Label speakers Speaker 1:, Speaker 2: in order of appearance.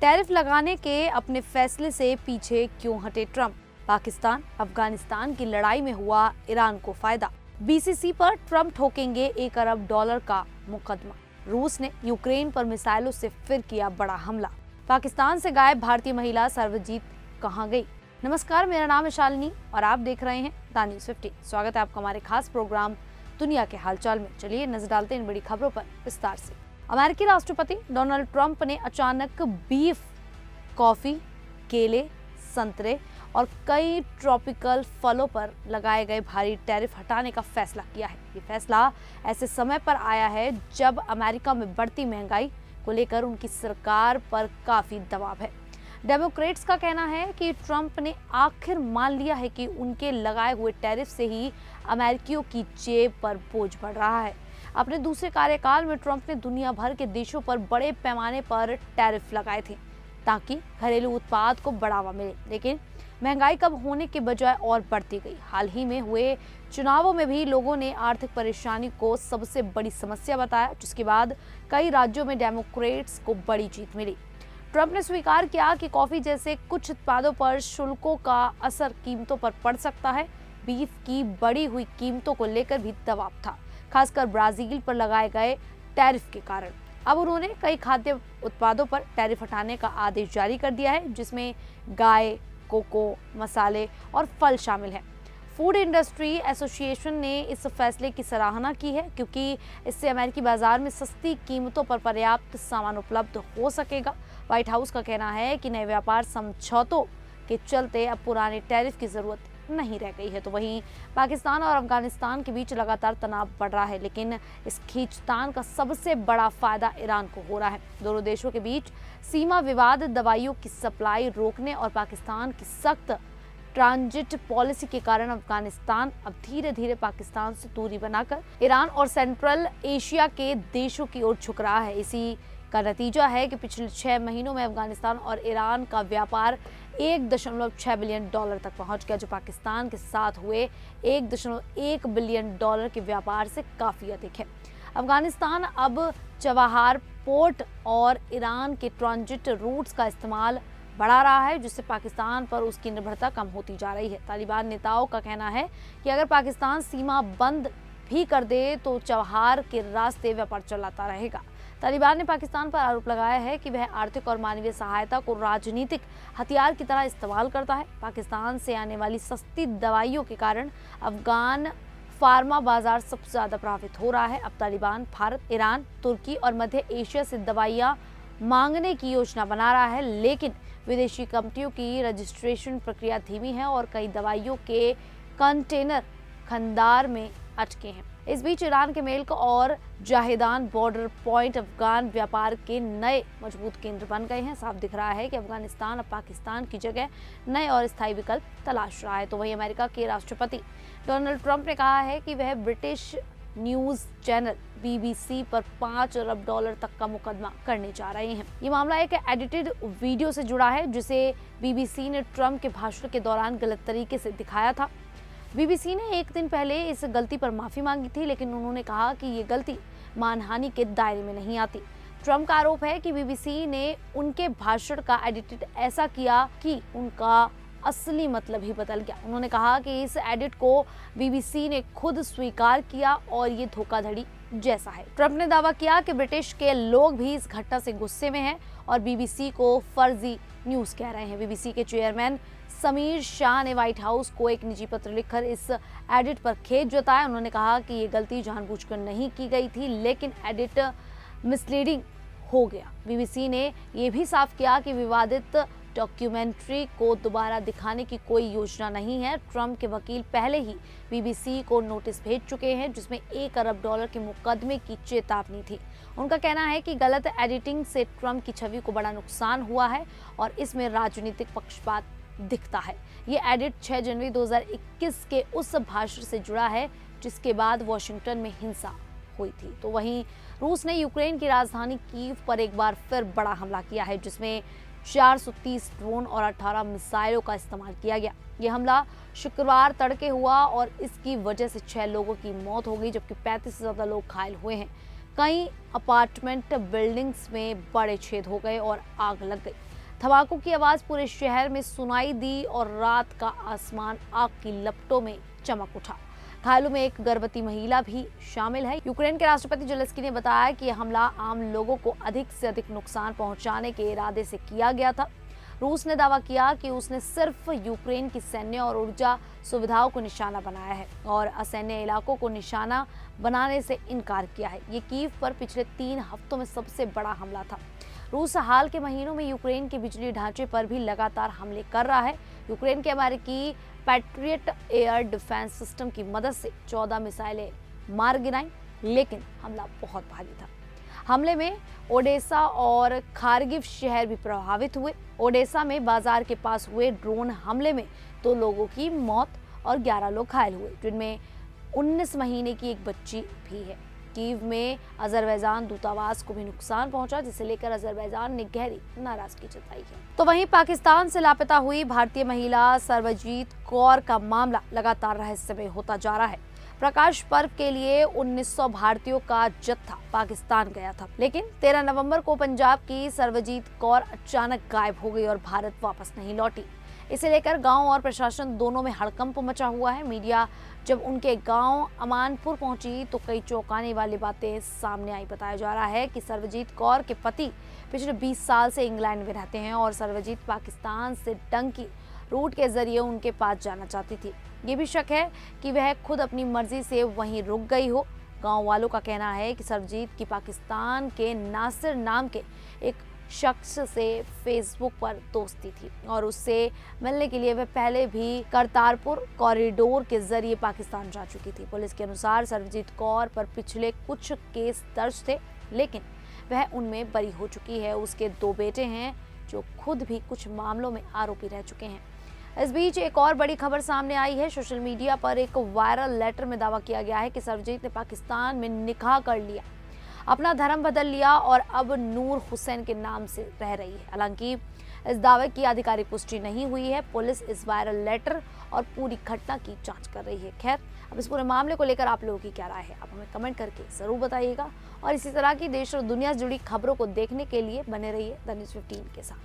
Speaker 1: Tariff लगाने के अपने फैसले से पीछे क्यों हटे ट्रंप? पाकिस्तान अफगानिस्तान की लड़ाई में हुआ ईरान को फायदा। बीसीसी पर ट्रंप ठोकेंगे $1 अरब का मुकदमा। रूस ने यूक्रेन पर मिसाइलों से फिर किया बड़ा हमला। पाकिस्तान से गायब भारतीय महिला सर्वजीत कहां गई? नमस्कार, मेरा नाम है शालिनी और आप देख रहे हैं द न्यूज़ 15। स्वागत है आपका हमारे खास प्रोग्राम दुनिया के हालचाल में। चलिए नजर डालते हैं इन बड़ी खबरों पर विस्तार से। अमेरिकी राष्ट्रपति डोनाल्ड ट्रंप ने अचानक बीफ, कॉफी, केले, संतरे और कई ट्रॉपिकल फलों पर लगाए गए भारी टैरिफ हटाने का फैसला किया है। ये फैसला ऐसे समय पर आया है जब अमेरिका में बढ़ती महंगाई को लेकर उनकी सरकार पर काफी दबाव है। डेमोक्रेट्स का कहना है कि ट्रंप ने आखिर मान लिया है कि उनके लगाए हुए टैरिफ से ही अमेरिकियों की जेब पर बोझ बढ़ रहा है। अपने दूसरे कार्यकाल में ट्रंप ने दुनिया भर के देशों पर बड़े पैमाने पर टैरिफ लगाए थे ताकि घरेलू उत्पाद को बढ़ावा मिले, लेकिन महंगाई कम होने के बजाय और बढ़ती गई। हाल ही में हुए चुनावों में भी लोगों ने आर्थिक परेशानी को सबसे बड़ी समस्या बताया, जिसके बाद कई राज्यों में डेमोक्रेट्स को बड़ी जीत मिली। ट्रंप ने स्वीकार किया कि कॉफी जैसे कुछ उत्पादों पर शुल्कों का असर कीमतों पर पड़ सकता है। बीफ की बढ़ी हुई कीमतों को लेकर भी दबाव था, खासकर ब्राजील पर लगाए गए टैरिफ के कारण। अब उन्होंने कई खाद्य उत्पादों पर टैरिफ हटाने का आदेश जारी कर दिया है, जिसमें गाय, कोको, मसाले और फल शामिल हैं। फूड इंडस्ट्री एसोसिएशन ने इस फैसले की सराहना की है, क्योंकि इससे अमेरिकी बाजार में सस्ती कीमतों पर पर्याप्त सामान उपलब्ध हो सकेगा। व्हाइट हाउस का कहना है कि नए व्यापार समझौतों के चलते अब पुराने टैरिफ की जरूरत नहीं रह गई है। तो वहीं पाकिस्तान और अफगानिस्तान के बीच लगातार तनाव बढ़ रहा है, लेकिन इस खींचतान का सबसे बड़ा फायदा ईरान को हो रहा है। दोनों देशों के बीच सीमा विवाद, दवाइयों की सप्लाई रोकने और पाकिस्तान की सख्त ट्रांजिट पॉलिसी के कारण अफगानिस्तान अब धीरे धीरे पाकिस्तान से दूरी बनाकर ईरान और सेंट्रल एशिया के देशों की ओर झुक रहा है। इसी का नतीजा है कि पिछले 6 महीनों में अफगानिस्तान और ईरान का व्यापार $1.6 बिलियन तक पहुंच गया, जो पाकिस्तान के साथ हुए $1.1 बिलियन के व्यापार से काफी अधिक है। अफगानिस्तान अब चबाहार पोर्ट और ईरान के ट्रांजिट रूट्स का इस्तेमाल बढ़ा रहा है, जिससे पाकिस्तान पर उसकी निर्भरता कम होती जा रही है। तालिबान नेताओं का कहना है कि अगर पाकिस्तान सीमा बंद भी कर दे तो चबाहार के रास्ते व्यापार चलाता रहेगा। तालिबान ने पाकिस्तान पर आरोप लगाया है कि वह आर्थिक और मानवीय सहायता को राजनीतिक हथियार की तरह इस्तेमाल करता है। पाकिस्तान से आने वाली सस्ती दवाइयों के कारण अफगान फार्मा बाजार सबसे ज्यादा प्रभावित हो रहा है। अब तालिबान भारत, ईरान, तुर्की और मध्य एशिया से दवाइयां मांगने की योजना बना रहा है, लेकिन विदेशी कंपनियों की रजिस्ट्रेशन प्रक्रिया धीमी है और कई दवाइयों के कंटेनर खंडार में अटके हैं। इस बीच ईरान के मेल्क और जाहिदान बॉर्डर पॉइंट अफगान व्यापार के नए मजबूत केंद्र बन गए हैं। साफ दिख रहा है कि अफगानिस्तान अब पाकिस्तान की जगह नए और स्थायी विकल्प तलाश रहा है। तो वहीं अमेरिका के राष्ट्रपति डोनाल्ड ट्रंप ने कहा है कि वह ब्रिटिश न्यूज चैनल बीबीसी पर $5 अरब तक का मुकदमा करने जा रहे हैं। ये मामला एक एडिटेड वीडियो से जुड़ा है, जिसे बीबीसी ने ट्रंप के भाषण के दौरान गलत तरीके से दिखाया था। बीबीसी ने एक दिन पहले इस गलती पर माफी मांगी थी, लेकिन उन्होंने कहा कि ये गलती मानहानि के दायरे में नहीं आती। ट्रंप का आरोप है कि बीबीसी ने उनके भाषण का एडिट ऐसा किया कि उनका असली मतलब ही बदल गया। उन्होंने कहा कि इस एडिट को बीबीसी ने खुद स्वीकार किया और ये धोखाधड़ी जैसा है। ट्रंप ने दावा किया कि ब्रिटिश के लोग भी इस घटना से गुस्से में हैं और बीबीसी को फर्जी न्यूज कह रहे हैं। बीबीसी के चेयरमैन समीर शाह ने व्हाइट हाउस को एक निजी पत्र लिखकर इस एडिट पर खेद जताया। उन्होंने कहा कि ये गलती जानबूझकर नहीं की गई थी, लेकिन एडिट मिसलीडिंग हो गया। बीबीसी ने यह भी साफ किया कि विवादित डॉक्यूमेंट्री को दोबारा दिखाने की कोई योजना नहीं है। ट्रंप के वकील पहले ही बीबीसी को नोटिस भेज चुके हैं, जिसमें $1 अरब के मुकदमे की चेतावनी थी। उनका कहना है कि गलत एडिटिंग से ट्रंप की छवि को बड़ा नुकसान हुआ है और इसमें राजनीतिक पक्षपात दिखता है। ये एडिट 6 जनवरी 2021 के उस भाषण से जुड़ा है जिसके बाद वॉशिंगटन में हिंसा हुई थी। तो वहीं रूस ने यूक्रेन की राजधानी कीव पर एक बार फिर बड़ा हमला किया है, जिसमें 430 ड्रोन और 18 मिसाइलों का इस्तेमाल किया गया। यह हमला शुक्रवार तड़के हुआ और इसकी वजह से 6 लोगों की मौत हो गई, जबकि 35 से ज्यादा लोग घायल हुए हैं। कई अपार्टमेंट बिल्डिंग्स में बड़े छेद हो गए और आग लग गई। धमाकों की आवाज पूरे शहर में सुनाई दी और रात का आसमान आग की लपटों में चमक उठा। घायलों में एक गर्भवती महिला भी शामिल है। यूक्रेन के राष्ट्रपति जेलेंस्की ने बताया कि यह हमला आम लोगों को अधिक से अधिक नुकसान पहुंचाने के इरादे से किया गया था। रूस ने दावा किया कि उसने सिर्फ यूक्रेन की सैन्य और ऊर्जा सुविधाओं को निशाना बनाया है और असैन्य इलाकों को निशाना बनाने से इनकार किया है। ये कीव पर पिछले 3 हफ्तों में सबसे बड़ा हमला था। रूस हाल के महीनों में यूक्रेन के बिजली ढांचे पर भी लगातार हमले कर रहा है। यूक्रेन के अमेरिकी पैट्रियट एयर डिफेंस सिस्टम की मदद से 14 मिसाइलें मार गिराईं, लेकिन हमला बहुत भारी था। हमले में ओडेसा और खार्गिव शहर भी प्रभावित हुए। ओडेसा में बाजार के पास हुए ड्रोन हमले में 2 लोगों की मौत और 11 लोग घायल हुए, जिनमें 19 महीने की एक बच्ची भी है। कीव में अजरबैजान दूतावास को भी नुकसान पहुंचा, जिसे लेकर अजरबैजान ने गहरी नाराजगी जताई है। तो वहीं पाकिस्तान से लापता हुई भारतीय महिला सर्वजीत कौर का मामला लगातार रहस्यमय होता जा रहा है। प्रकाश पर्व के लिए 1900 भारतीयों का जत्था पाकिस्तान गया था, लेकिन 13 नवंबर को पंजाब की सर्वजीत कौर अचानक गायब हो गई और भारत वापस नहीं लौटी। इसे लेकर गांव और प्रशासन दोनों में हड़कंप मचा हुआ है। मीडिया जब उनके गांव अमानपुर पहुंची तो कई चौंकाने वाली बातें सामने आई। बताया जा रहा है कि सर्वजीत कौर के पति पिछले 20 साल से इंग्लैंड में रहते हैं और सर्वजीत पाकिस्तान से डंकी रूट के जरिए उनके पास जाना चाहती थी। ये भी शक है कि वह खुद अपनी मर्जी से वहीं रुक गई हो। गांव वालों का कहना है कि सर्वजीत की पाकिस्तान के नासिर नाम के एक शख्स से फेसबुक पर दोस्ती थी और उससे मिलने के लिए वह पहले भी करतारपुर कॉरिडोर के जरिए पाकिस्तान जा चुकी थी। पुलिस के अनुसार सर्वजीत कौर पर पिछले कुछ केस दर्ज थे, लेकिन वह उनमें बरी हो चुकी है। उसके 2 बेटे हैं जो खुद भी कुछ मामलों में आरोपी रह चुके हैं। इस बीच एक और बड़ी खबर सामने आई है। सोशल मीडिया पर एक वायरल लेटर में दावा किया गया है कि सर्वजीत ने पाकिस्तान में निकाह कर लिया, अपना धर्म बदल लिया और अब नूर हुसैन के नाम से रह रही है। हालांकि इस दावे की आधिकारिक पुष्टि नहीं हुई है। पुलिस इस वायरल लेटर और पूरी घटना की जांच कर रही है। खैर, अब इस पूरे मामले को लेकर आप लोगों की क्या राय है, आप हमें कमेंट करके जरूर बताइएगा और इसी तरह की देश और दुनिया से जुड़ी खबरों को देखने के लिए बने रहिए द न्यूज़ 15 के साथ।